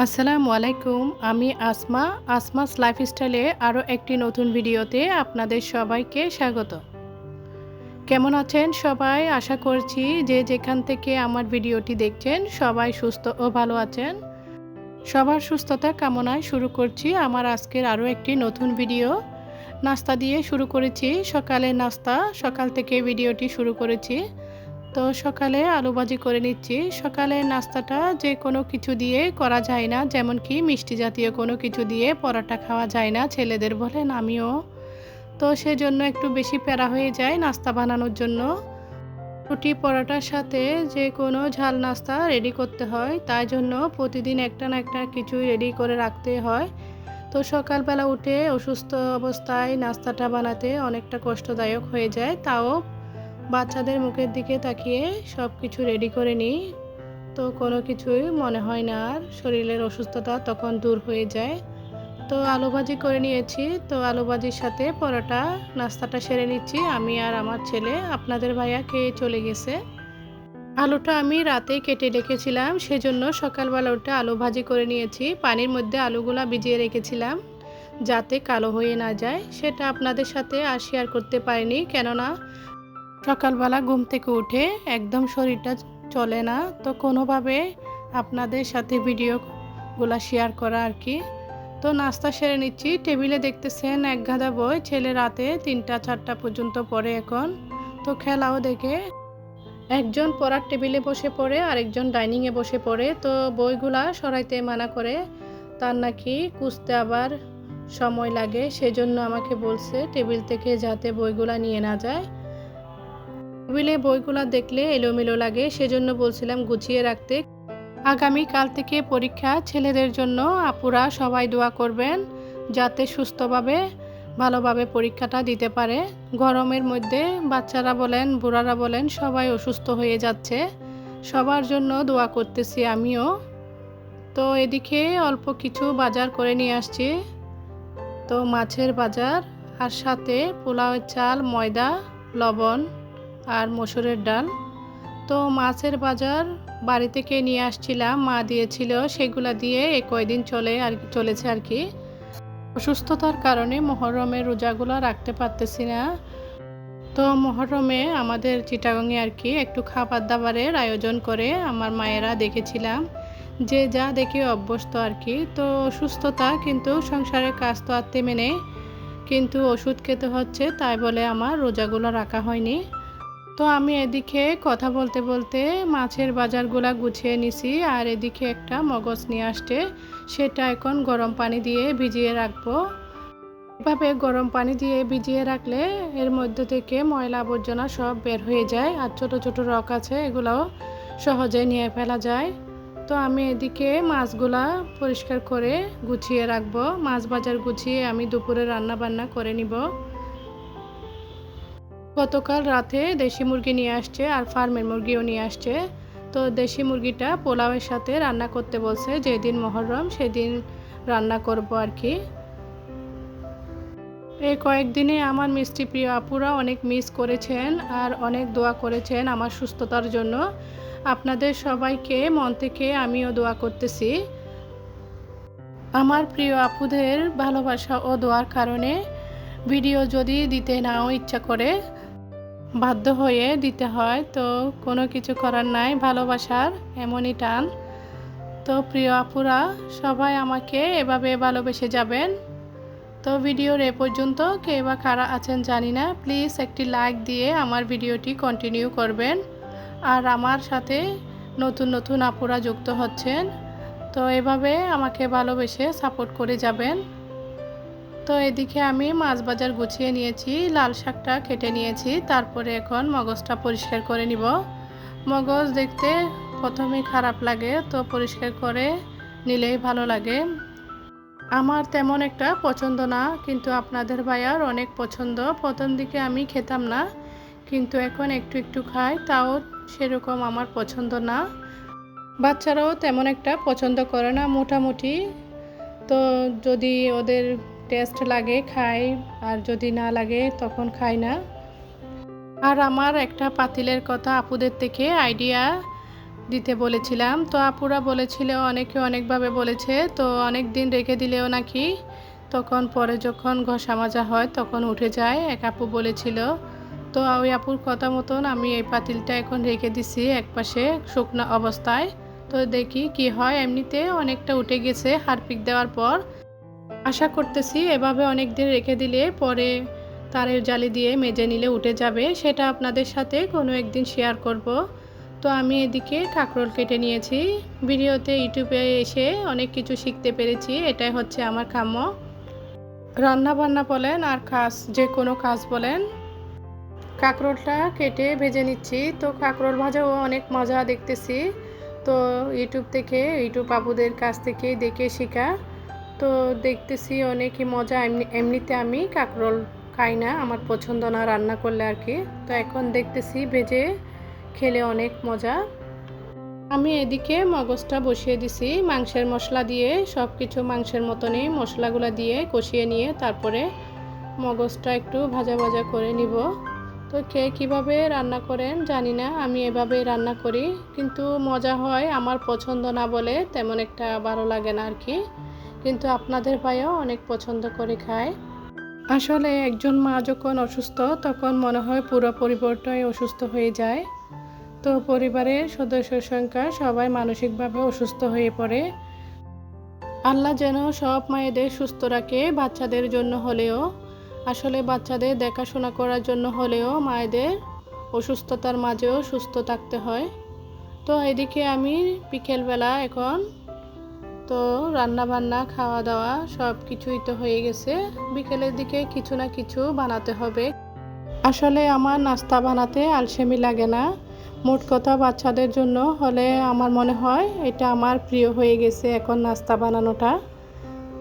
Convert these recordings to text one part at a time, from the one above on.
আসসালামু আলাইকুম। আমি আসমাস লাইফস্টাইলে আরও একটি নতুন ভিডিওতে আপনাদের সবাইকে স্বাগত। কেমন আছেন সবাই? আশা করছি যে যেখান থেকে আমার ভিডিওটি দেখছেন সবাই সুস্থ ও ভালো আছেন। সবার সুস্থতা কামনায় শুরু করছি আমার আজকের আরও একটি নতুন ভিডিও। নাস্তা দিয়ে শুরু করেছি, সকালের নাস্তা। সকাল থেকে ভিডিওটি শুরু করেছি। তো সকালে আলু ভাজি করে নিচ্ছি। সকালের নাস্তাটা যে কোনো কিছু দিয়ে করা যায় না, যেমন কি মিষ্টি জাতীয় কোনো কিছু দিয়ে পরোটা খাওয়া যায় না, ছেলেদের বলেন আমিও। তো সেজন্য একটু বেশি প্যারা হয়ে যায় নাস্তা বানানোর জন্য। রুটি পরোটার সাথে যে কোনো ঝাল নাস্তা রেডি করতে হয়, তাই জন্য প্রতিদিন একটা না একটা কিছুই রেডি করে রাখতে হয়। তো সকালবেলা উঠে অসুস্থ অবস্থায় নাস্তাটা বানাতে অনেকটা কষ্টদায়ক হয়ে যায়, তাও বাচ্চাদের মুখের দিকে তাকিয়ে সব কিছু রেডি করে নিই। তো কোনো কিছুই মনে হয় না, আর শরীরের অসুস্থতা তখন দূর হয়ে যায়। তো আলু ভাজি করে নিয়েছি। তো আলু ভাজির সাথে পরোটা নাস্তাটা সেরে নিচ্ছি আমি আর আমার ছেলে। আপনাদের ভাইয়া খেয়ে চলে গেছে। আলুটা আমি রাতেই কেটে রেখেছিলাম, সেজন্য সকালবেলা উঠে আলু ভাজি করে নিয়েছি। পানির মধ্যে আলুগুলা ভিজিয়ে রেখেছিলাম যাতে কালো হয়ে না যায়। সেটা আপনাদের সাথে আর শেয়ার করতে পারিনি, কেননা সকালবেলা ঘুম থেকে উঠে একদম শরীরটা চলে না, তো কোনোভাবে আপনাদের সাথে ভিডিওগুলো শেয়ার করা আর কি। তো নাস্তা সেরে নিচ্ছি। টেবিলে দেখতেছেন এক গাদা বই, ছেলে রাতে 3টা 4টা পর্যন্ত পড়ে এখন। তো খেলাও দেখে একজন পড়ার টেবিলে বসে পড়ে, আরেকজন ডাইনিংয়ে বসে পড়ে। তো বইগুলা সরাইতে মানা করে, তার নাকি খুঁজতে আবার সময় লাগে, সেজন্য আমাকে বলছে টেবিল থেকে যাতে বইগুলা নিয়ে না যায়। টেবিলে বইগুলো দেখলে এলোমেলো লাগে, সেজন্য বলছিলাম গুছিয়ে রাখতে। আগামীকাল থেকে পরীক্ষা, ছেলেদের জন্য আপুরা সবাই দোয়া করবেন যাতে সুস্থভাবে ভালোভাবে পরীক্ষাটা দিতে পারে। গরমের মধ্যে বাচ্চারা বলেন বুড়ারা বলেন সবাই অসুস্থ হয়ে যাচ্ছে, সবার জন্য দোয়া করতেছি আমিও। তো এদিকে অল্প কিছু বাজার করে নিয়ে আসছি। তো মাছের বাজার, আর সাথে পোলাওয়ের চাল, ময়দা, লবণ আর মসুরের ডাল। তো মাছের বাজার বাড়ি থেকে নিয়ে আসছিলাম, মা দিয়েছিল, সেগুলা দিয়ে কয়দিন চলেছে আর কি। অসুস্থতার কারণে মহরমের রোজাগুলো রাখতে পারতেছি না। তো মহরমে আমাদের চিটাগংয়ে আর কি একটু খাবার দাবারের আয়োজন করে আমার মায়েরা, দেখেছিলাম যে যা দেখে অভ্যস্ত আর কি। তো অসুস্থতা, কিন্তু সংসারের কাজ তো আর থেমে নেই, কিন্তু ওষুধ খেতে হচ্ছে, তাই বলে আমার রোজাগুলো রাখা হয়নি। তো আমি এদিকে কথা বলতে বলতে মাছের বাজারগুলা গুছিয়ে নিছি, আর এদিকে একটা মগজ নিয়ে আসছে, সেটা এখন গরম পানি দিয়ে ভিজিয়ে রাখবো। এভাবে গরম পানি দিয়ে ভিজিয়ে রাখলে এর মধ্যে থেকে ময়লা আবর্জনা সব বের হয়ে যায়, আর ছোট ছোট রক আছে এগুলোও সহজে নিয়ে ফেলা যায়। তো আমি এদিকে মাছগুলা পরিষ্কার করে গুছিয়ে রাখবো। মাছ বাজার গুছিয়ে আমি দুপুরে রান্না বান্না করে নিব। গতকাল রাতে দেশি মুরগি নিয়ে আসছে, আর ফার্মের মুরগিও নিয়ে আসছে। তো দেশি মুরগিটা পোলাওয়ের সাথে রান্না করতে বলছে, যেদিন মহরম সেদিন রান্না করব আর কি। এই কয়েকদিনে আমার মিষ্টি প্রিয় আপুরা অনেক মিস করেছেন আর অনেক দোয়া করেছেন আমার সুস্থতার জন্য। আপনাদের সবাইকে মন থেকে আমিও দোয়া করতেছি। আমার প্রিয় আপুদের ভালোবাসা ও দোয়ার কারণে ভিডিও যদি দিতে নাও ইচ্ছা করে, বাধ্য হয়ে দিতে হয়। তো কোনো কিছু করার নাই, ভালোবাসার এমনই টান। তো প্রিয় আপুরা সবাই আমাকে এভাবে ভালোবেসে যাবেন। তো ভিডিওর এ পর্যন্ত কে বা কারা আছেন জানি না, প্লিজ একটি লাইক দিয়ে আমার ভিডিওটি কন্টিনিউ করবেন। আর আমার সাথে নতুন নতুন আপুরা যুক্ত হচ্ছেন, তো এভাবে আমাকে ভালোবেসে সাপোর্ট করে যাবেন। তো এদিকে আমি মাছ বাজার গুছিয়ে নিয়েছি, লাল শাকটা কেটে নিয়েছি, তারপরে এখন মগজটা পরিষ্কার করে নিব। মগজ দেখতে প্রথমে খারাপ লাগে, তো পরিষ্কার করে নিলেই ভালো লাগে। আমার তেমন একটা পছন্দ না, কিন্তু আপনাদের ভাইয়ার অনেক পছন্দ। প্রথম দিকে আমি খেতাম না, কিন্তু এখন একটু একটু খাই, তাও সেরকম আমার পছন্দ না। বাচ্চারাও তেমন একটা পছন্দ করে না মোটামুটি। তো যদি ওদের টেস্ট লাগে খাই, আর যদি না লাগে তখন খাই না। আর আমার একটা পাতিলের কথা আপুদের থেকে আইডিয়া দিতে বলেছিলাম। তো আপুরা বলেছিল অনেকে অনেকভাবে বলেছে, তো অনেক দিন রেখে দিলেও নাকি তখন পরে যখন ঘষা মাজা হয় তখন উঠে যায়, এক আপু বলেছিল। তো ওই আপুর কথা মতন আমি এই পাতিলটা এখন রেখে দিছি একপাশে শুকনো অবস্থায়। তো দেখি কি হয়। এমনিতে অনেকটা উঠে গেছে হারপিক দেওয়ার পর। আশা করতেছি এভাবে অনেক দিন রেখে দিলে পরে তারের জালি দিয়ে মেজে নিলে উঠে যাবে, সেটা আপনাদের সাথে কোনো একদিন শেয়ার করব। তো আমি এদিকে কাঁকরোল কেটে নিয়েছি। ভিডিওতে ইউটিউবে এসে অনেক কিছু শিখতে পেরেছি, এটাই হচ্ছে আমার কাম্য। রান্না বান্না বলেন আর কাজ, যে কোনো কাজ বলেন। কাঁকরোলটা কেটে ভেজে নিচ্ছি। তো কাঁকরোল ভাজাও অনেক মজা দেখতেছি। তো ইউটিউব আপুদের কাছ থেকে দেখে শেখা। তো দেখতেছি অনেকই মজা। এমনিতে আমি কাঁকরোল খাই না, আমার পছন্দ না রান্না করলে আর কি। তো এখন দেখতেছি ভেজে খেলে অনেক মজা। আমি এদিকে মগজটা বসিয়ে দিছি মাংসের মশলা দিয়ে, সব কিছু মাংসের মতনই মশলাগুলো দিয়ে কষিয়ে নিয়ে তারপরে মগজটা একটু ভাজা ভাজা করে নিব। তো কে কীভাবে রান্না করেন জানি না, আমি এভাবেই রান্না করি, কিন্তু মজা হয়। আমার পছন্দ না বলে তেমন একটা ভালো লাগে না আর কি, কিন্তু আপনাদের ভাইও অনেক পছন্দ করে খায়। আসলে একজন মা যখন অসুস্থ তখন মনে হয় পুরো পরিবারটাই অসুস্থ হয়ে যায়। তো পরিবারের সদস্যের সংখ্যা সবাই মানসিকভাবে অসুস্থ হয়ে পড়ে। আল্লাহ যেন সব মায়েদের সুস্থ রাখে, বাচ্চাদের জন্য হলেও, আসলে বাচ্চাদের দেখাশোনা করার জন্য হলেও মায়েদের অসুস্থতার মাঝেও সুস্থ থাকতে হয়। তো এদিকে আমি বিকেলবেলা এখন তো রান্না বান্না খাওয়া দাওয়া সব কিছুই তো হয়ে গেছে। বিকেলের দিকে কিছু না কিছু বানাতে হবে। আসলে আমার নাস্তা বানাতে আলসেমি লাগে না। মোট কথা বাচ্চাদের জন্য হলে আমার মনে হয় এটা আমার প্রিয় হয়ে গেছে এখন নাস্তা বানানোটা।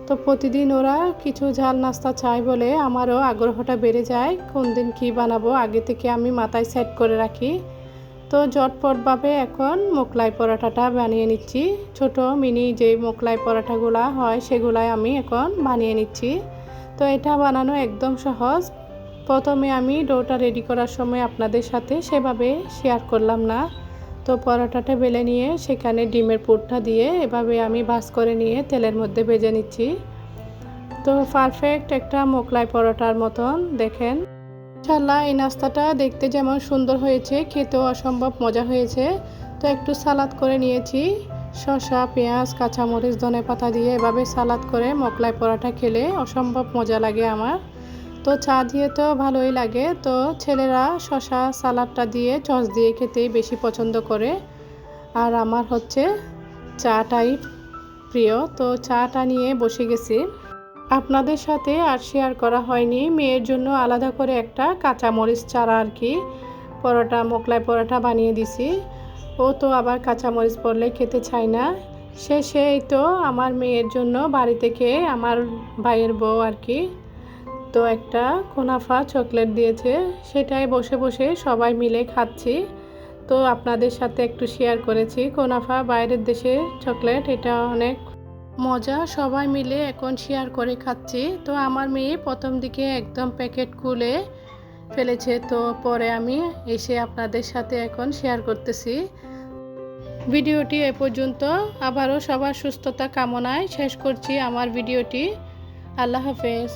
তো প্রতিদিন ওরা কিছু ঝাল নাস্তা চায় বলে আমারও আগ্রহটা বেড়ে যায়, কোন দিন কী বানাবো আগে থেকে আমি মাথায় সেট করে রাখি। তো ঝটপটভাবে এখন মোগলাই পরোটাটা বানিয়ে নিচ্ছি। ছোট মিনি যে মোগলাই পরোটাগুলো হয় সেগুলাই আমি এখন বানিয়ে নিচ্ছি। তো এটা বানানো একদম সহজ। প্রথমে আমি ডোটা রেডি করার সময় আপনাদের সাথে সেভাবে শেয়ার করলাম না। তো পরোটাটা বেলে নিয়ে সেখানে ডিমের পুরটা দিয়ে এভাবে আমি ভাজ করে নিয়ে তেলের মধ্যে ভেজে নিচ্ছি। তো পারফেক্ট একটা মোগলাই পরোটার মতন দেখেন। ইনশাআল্লাহ এই নাস্তাটা দেখতে যেমন সুন্দর হয়েছে, খেতেও অসম্ভব মজা হয়েছে। তো একটু সালাদ করে নিয়েছি, শসা, পেঁয়াজ, কাঁচামরিচ, ধনেপাতা দিয়ে এভাবে সালাদ করে মোগলাই পরোটা খেলে অসম্ভব মজা লাগে আমার। তো চা দিয়ে তো ভালোই লাগে। তো ছেলেরা শসা সালাদটা দিয়ে সস দিয়ে খেতেই বেশি পছন্দ করে, আর আমার হচ্ছে চাটাই প্রিয়। তো চাটা নিয়ে বসে গেছি। আপনাদের সাথে আর শেয়ার করা হয়নি, মেয়ের জন্য আলাদা করে একটা কাঁচামরিচ চারা আর কি পরোটা, মোগলাই পরোটা বানিয়ে দিছি। ও তো আবার কাঁচামরিচ পড়লে খেতে চায় না। সেই তো আমার মেয়ের জন্য বাড়ি থেকে আমার ভাইয়ের বউ আর কি তো একটা কুনাফা চকলেট দিয়েছে, সেটাই বসে বসে সবাই মিলে খাচ্ছি। তো আপনাদের সাথে একটু শেয়ার করেছি। কুনাফা বাইরের দেশের চকলেট, এটা অনেক মজা, সবাই মিলে এখন শেয়ার করে খাচ্ছি। তো আমার মেয়ে প্রথম দিকে একদম প্যাকেট খুলে ফেলেছে, তো পরে আমি এসে আপনাদের সাথে এখন শেয়ার করতেছি। ভিডিওটি এ পর্যন্ত। আবারও সবার সুস্থতা কামনায় শেষ করছি আমার ভিডিওটি। আল্লাহ হাফেজ।